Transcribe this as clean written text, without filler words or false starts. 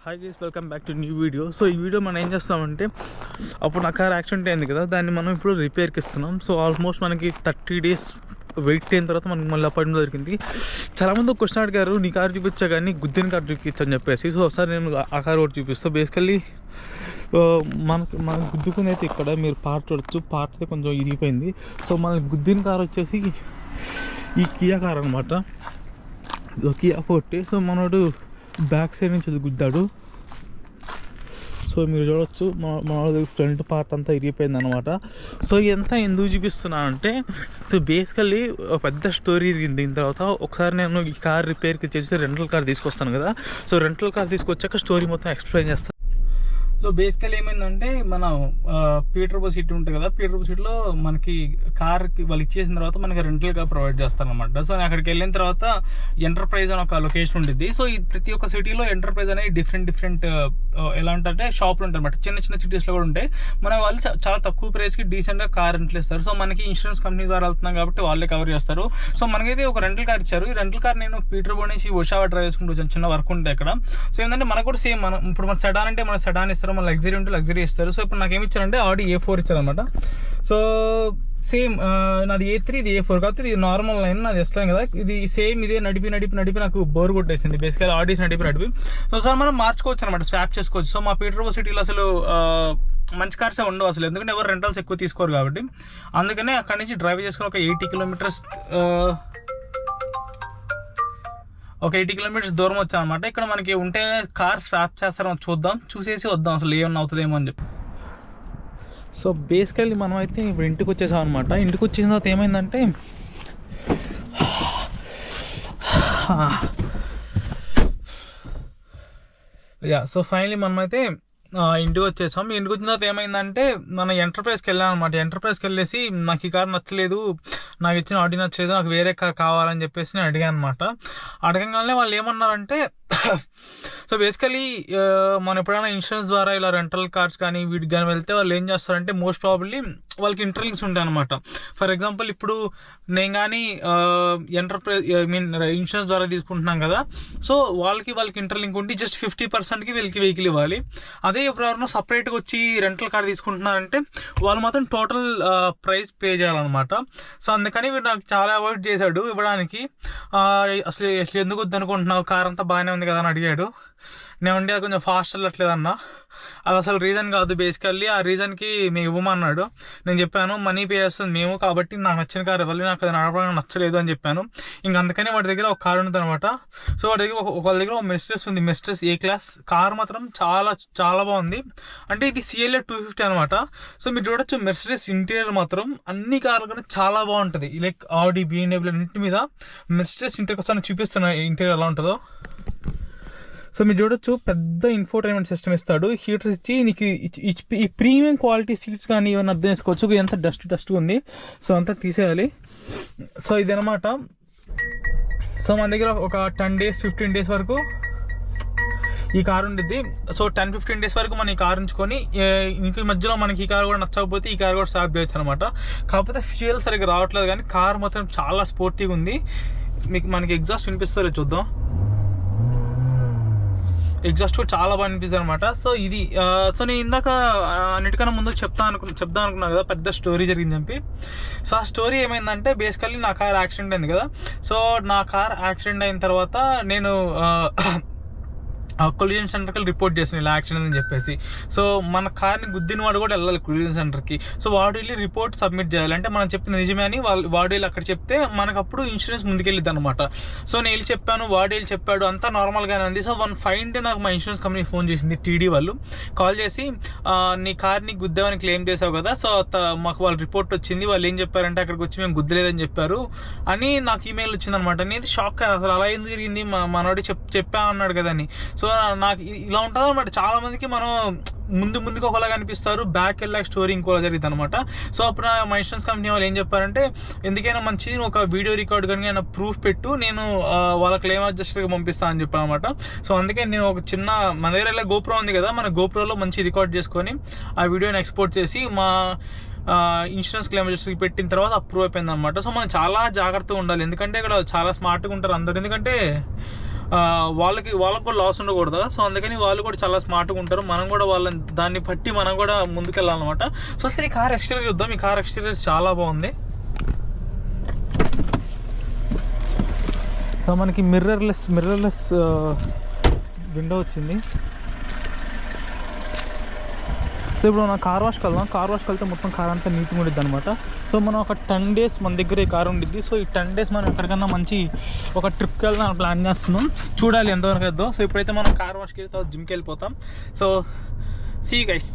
Hi guys, welcome back to new video. So ఈ video మనం ఏం చేస్తామంటే, అప్పుడు నా కార్ యాక్సిడెంట్ అయింది కదా, దాన్ని మనం ఇప్పుడు రిపేర్కి ఇస్తున్నాం. సో ఆల్మోస్ట్ మనకి 30 days వెయిట్ అయిన తర్వాత మనకి మళ్ళీ అపాయింట్మెంట్ దొరికింది. చాలామంది ఒక క్వశ్చన్ అడిగారు, నీ కార్ చూపించా కానీ గుద్దిన కార్ చూపించు అని చెప్పేసి. సో ఒకసారి నేను ఆ కార్ ఒకటి చూపిస్తాను. బేసికల్లీ మన గుద్దుకుని అయితే ఇక్కడ మీరు పార్ట్ చూడొచ్చు, పార్ట్ అయితే కొంచెం ఇరిగిపోయింది. సో మన గుద్దిన కార్ వచ్చేసి ఈ కియా కార్ అనమాట, కియా ఫోర్టీ. సో మనోడు బ్యాక్ సైడ్ నుంచి గుద్దాడు. సో మీరు చూడవచ్చు మన ఫ్రంట్ పార్ట్ అంతా ఇరిగిపోయింది అనమాట. సో ఇదంతా ఎందుకు చూపిస్తున్నాను అంటే, సో బేసికల్లీ పెద్ద స్టోరీ ఇరిగింది. దీని తర్వాత ఒకసారి నేను ఈ కార్ రిపేర్కి చేసి రెంటల్ కార్ తీసుకొస్తాను కదా, సో రెంటల్ కార్ తీసుకొచ్చాక స్టోరీ మొత్తం ఎక్స్ప్లెయిన్ చేస్తాను. సో బేసికల్ ఏమైందంటే, మన పీటర్బోర్ సిటీ ఉంటుంది కదా, పీటర్బోర్ సిటీలో మనకి కార్కి వాళ్ళు ఇచ్చేసిన తర్వాత మనకి రెంటల్ కార్ ప్రొవైడ్ చేస్తారనమాట. సో అక్కడికి వెళ్ళిన తర్వాత ఎంటర్ప్రైజ్ అని ఒక లొకేషన్ ఉంటుంది. సో ఈ ప్రతి ఒక్క సిటీలో ఎంటర్ప్రైజ్ అనేది డిఫరెంట్ ఎలా అంటే షాపులు ఉంటాయి అనమాట. చిన్న చిన్న సిటీస్లో కూడా ఉంటాయి. మన వాళ్ళు చాలా తక్కువ ప్రైస్కి డీసెంట్గా కార్ రెంట్లు ఇస్తారు. సో మనకి ఇన్సూరెన్స్ కంపెనీ ద్వారా వెళ్తున్నాం కాబట్టి వాళ్ళే కవర్ చేస్తారు. సో మనకైతే ఒక రెంటల్ కార్ ఇచ్చారు. ఈ రెంటల్ కార్ నేను పీటర్బోర్ నుంచి ఒషావా డ్రైవ్ చేసుకుంటూ వచ్చాను. చిన్న వర్క్ ఉంటుంది అక్కడ. సో ఏంటంటే మనకు కూడా సేమ్, మనం ఇప్పుడు మన సెడాన్ అంటే మన సెడాన్ ఇస్తారు, మన లగ్జరీ ఉంటే లగ్జరీ ఇస్తారు. సో ఇప్పుడు నాకు ఏమి ఇచ్చారంటే ఆడి A4 ఇచ్చారనమాట. సో సేమ్ నాది A3, ఇది A4 కాబట్టి ఇది నార్మల్ లైన్, నాది ఎస్లైన్ కదా. ఇది సేమ్ ఇదే నడిపి నాకు బోర్ కొట్టేసింది. బేసికల్ ఆడీస్ నడిపి సో సార్ మనం మార్చుకోవచ్చు అనమాట, స్వాప్ చేసుకోవచ్చు. సో మా పీటర్బోర్ సిటీలో అసలు మంచి కార్స్ ఉండవు అసలు, ఎందుకంటే ఎవరు రెంటల్స్ ఎక్కువ తీసుకోరు కాబట్టి. అందుకనే అక్కడి నుంచి డ్రైవ్ చేసుకుని ఒక 80 kilometers దూరం వచ్చాం అనమాట. ఇక్కడ మనకి ఉంటే కార్ స్వాప్ చేస్తారో చూద్దాం, చూసేసి వద్దాం అసలు ఏమన్నా అవుతుందేమో అని చెప్పి. సో బేసికల్లీ మనం అయితే ఇప్పుడు ఇంటికి వచ్చేసాం అనమాట. ఇంటికి వచ్చేసిన తర్వాత ఏమైందంటే, సో ఫైనలీ మనమైతే ఇంటికి వచ్చేసాం. ఇంటికి వచ్చిన తర్వాత ఏమైందంటే, మన ఎంటర్ప్రైజ్కి వెళ్ళాం అనమాట. ఎంటర్ప్రైజ్కి వెళ్ళేసి నాకు ఈ కార్ నచ్చలేదు, నాకు ఇచ్చిన ఆడి నచ్చలేదు, నాకు వేరే కార్ కావాలని చెప్పేసి నేను అడిగాను అనమాట. అడగంగానే వాళ్ళు ఏమన్నారంటే, సో బేసికలీ మనం ఎప్పుడైనా ఇన్సూరెన్స్ ద్వారా ఇలా రెంటల్ కార్స్ కానీ వీటికి కానీ వెళ్తే వాళ్ళు ఏం చేస్తారంటే, మోస్ట్ ప్రాబబ్లీ వాళ్ళకి ఇంటర్లింక్స్ ఉంటాయి అనమాట. ఫర్ ఎగ్జాంపుల్ ఇప్పుడు నేను కానీ ఇన్సూరెన్స్ ద్వారా తీసుకుంటున్నాం కదా, సో వాళ్ళకి ఇంటర్లింక్ ఉండి జస్ట్ 50%కి వీళ్ళకి వెహికల్ ఇవ్వాలి. అదే ఇప్పుడు ఎవరైనా సపరేట్గా వచ్చి రెంటల్ కార్ తీసుకుంటున్నారంటే వాళ్ళు మాత్రం టోటల్ ప్రైస్ పే చేయాలన్నమాట. సో అందుకని వీడు నాకు చాలా అవాయిడ్ చేశాడు ఇవ్వడానికి. అసలు ఎందుకు వద్దనుకుంటున్నావు, కార్ అంతా బాగానే ఉంది కదా అని అడిగాడు. నేను ఉండి అది కొంచెం ఫాస్ట్ వెళ్ళట్లేదన్నా, అది అసలు రీజన్ కాదు. బేసికల్లీ ఆ రీజన్కి మేము ఇవ్వమన్నాడు. నేను చెప్పాను మనీ పే చేస్తుంది మేము, కాబట్టి నాకు నచ్చిన కార్ ఇవ్వాలి, నాకు అది నడపడానికి నచ్చలేదు అని చెప్పాను. ఇంక అందుకని వాడి దగ్గర ఒక కార్ ఉంటుంది అనమాట. సో వాడి దగ్గర వాళ్ళ దగ్గర ఒక మెర్సిడెస్ ఉంది, మెర్సిడెస్ A క్లాస్ కార్. మాత్రం చాలా చాలా బాగుంది. అంటే ఇది CLA 250 అనమాట. సో మీరు చూడొచ్చు, మెర్సిడెస్ ఇంటీరియర్ మాత్రం అన్ని కార్ల కన్నా చాలా బాగుంటుంది. లైక్ ఆడి, BMW ఇంటి మీద మెర్సిడెస్ ఇంటీరియర్ ఒకసారి చూపిస్తున్నా ఇంటీరియర్ ఎలా ఉంటుందో. సో మీరు చూడొచ్చు, పెద్ద ఇన్ఫోటైన్మెంట్ సిస్టమ్ ఇస్తాడు, హీటర్స్ ఇచ్చి నీకు ఈ ప్రీమియం క్వాలిటీ సీట్స్ కానీ ఇవన్నీ అర్థం చేసుకోవచ్చు. ఎంత డస్ట్గా ఉంది, సో అంతా తీసేయాలి. సో ఇదనమాట. సో మన దగ్గర ఒక 10 days 15 days వరకు ఈ కారు ఉండిద్ది. సో 10-15 days వరకు మనం ఈ కారు ఉంచుకొని, ఇంక మధ్యలో మనకి ఈ కారు కూడా నచ్చకపోతే ఈ కారు కూడా స్వాప్ చేయొచ్చు అనమాట. కాకపోతే ఫ్యూయల్ సరిగ్గా రావట్లేదు, కానీ కారు మాత్రం చాలా స్పోర్టీగా ఉంది. మనకి ఎగ్జాస్ట్ వినిపిస్తారో చూద్దాం. ఎగ్జాస్ట్ కూడా చాలా బాగా అనిపిస్తుంది అనమాట. సో ఇది సో నేను ఇందాక అన్నిటికన్నా ముందు చెప్దాం అనుకున్నా కదా, పెద్ద స్టోరీ జరిగింది చెప్పి. సో ఆ స్టోరీ ఏమైందంటే, బేసికల్లీ నా కార్ యాక్సిడెంట్ అయింది కదా. సో నా కార్ యాక్సిడెంట్ అయిన తర్వాత నేను కొలిజన్ సెంటర్కి రిపోర్ట్ చేసిన ఇలా యాక్సిడెంట్ అని చెప్పేసి. సో మన కార్ని గుద్దిన వాడు కూడా వెళ్ళాలి కొలిజన్ సెంటర్కి. సో వాడు వెళ్ళి రిపోర్ట్ సబ్మిట్ చేయాలి. అంటే మనం చెప్పింది నిజమే అని వాడు వెళ్ళి అక్కడ చెప్తే మనకు అప్పుడు ఇన్సూరెన్స్ ముందుకెళ్ళిద్ది అనమాట. సో నేను వెళ్ళి చెప్పాను, వాడు వెళ్ళి చెప్పాడు, అంతా నార్మల్గానే ఉంది. సో 1 డే నాకు మా ఇన్సూరెన్స్ కంపెనీ ఫోన్ చేసింది, TD వాళ్ళు కాల్ చేసి, నీ కార్ని గుద్దామని క్లెయిమ్ చేసావు కదా, సో మాకు వాళ్ళ రిపోర్ట్ వచ్చింది, వాళ్ళు ఏం చెప్పారంటే అక్కడికి వచ్చి మేము గుద్దలేదని చెప్పారు అని నాకు ఈమెయిల్ వచ్చింది అనమాట. నేను షాక్, అసలు అలా ఎందుకు జరిగింది, మనోడి చెప్పా అన్నాడు కదా అని. సో నాకు ఇలా ఉంటుంది అనమాట. చాలా మందికి మనం ముందుకు ఒకలాగా అనిపిస్తారు, బ్యాక్ వెళ్ళాక స్టోరీ ఇంకోలా జరిగింది అనమాట. సో అప్పుడు మా ఇన్సూరెన్స్ కంపెనీ వాళ్ళు ఏం చెప్పారంటే, ఎందుకైనా మంచిది ఒక వీడియో రికార్డ్ కానీ ప్రూఫ్ పెట్టు, నేను వాళ్ళ క్లెయిమ్ అడ్జస్టర్గా పంపిస్తాను అని చెప్పాను అనమాట. సో అందుకే నేను ఒక చిన్న, మన దగ్గర GoPro ఉంది కదా, మన GoProలో మంచి రికార్డ్ చేసుకొని ఆ వీడియోని ఎక్స్పోర్ట్ చేసి మా ఇన్సూరెన్స్ క్లెయిమ్ అడ్జస్టర్కి పెట్టిన తర్వాత అప్రూవ్ అయిపోయింది అనమాట. సో మనం చాలా జాగ్రత్తగా ఉండాలి, ఎందుకంటే ఇక్కడ చాలా స్మార్ట్గా ఉంటారు అందరు. ఎందుకంటే వాళ్ళకి కూడా లాస్ ఉండకూడదు. సో అందుకని వాళ్ళు కూడా చాలా స్మార్ట్గా ఉంటారు. మనం కూడా వాళ్ళని దాన్ని బట్టి మనం కూడా ముందుకెళ్ళాలన్నమాట. సో సరే, ఈ కార్ ఎక్స్టీరియర్ చూద్దాం. ఈ కార్ ఎక్స్టీరియర్ చాలా బాగుంది. సో మనకి మిర్రర్లెస్ విండో వచ్చింది. సో ఇప్పుడు మనం కార్ వాష్కి వెళ్దాం. కార్ వాష్కి వెళ్తే మొత్తం కార్ అంతా నీట్గా ఉండిద్ది అనమాట. సో మనం ఒక 10 days మన దగ్గర ఈ కార్ ఉండిద్ది. సో ఈ 10 days మనం ఎక్కడికన్నా మంచి ఒక ట్రిప్కి వెళ్దాం ప్లాన్ చేస్తున్నాం. చూడాలి ఎంతవరకు వెళ్దాం. సో ఇప్పుడైతే మనం కార్ వాష్కి వెళ్తే జిమ్కి వెళ్ళిపోతాం. So see guys.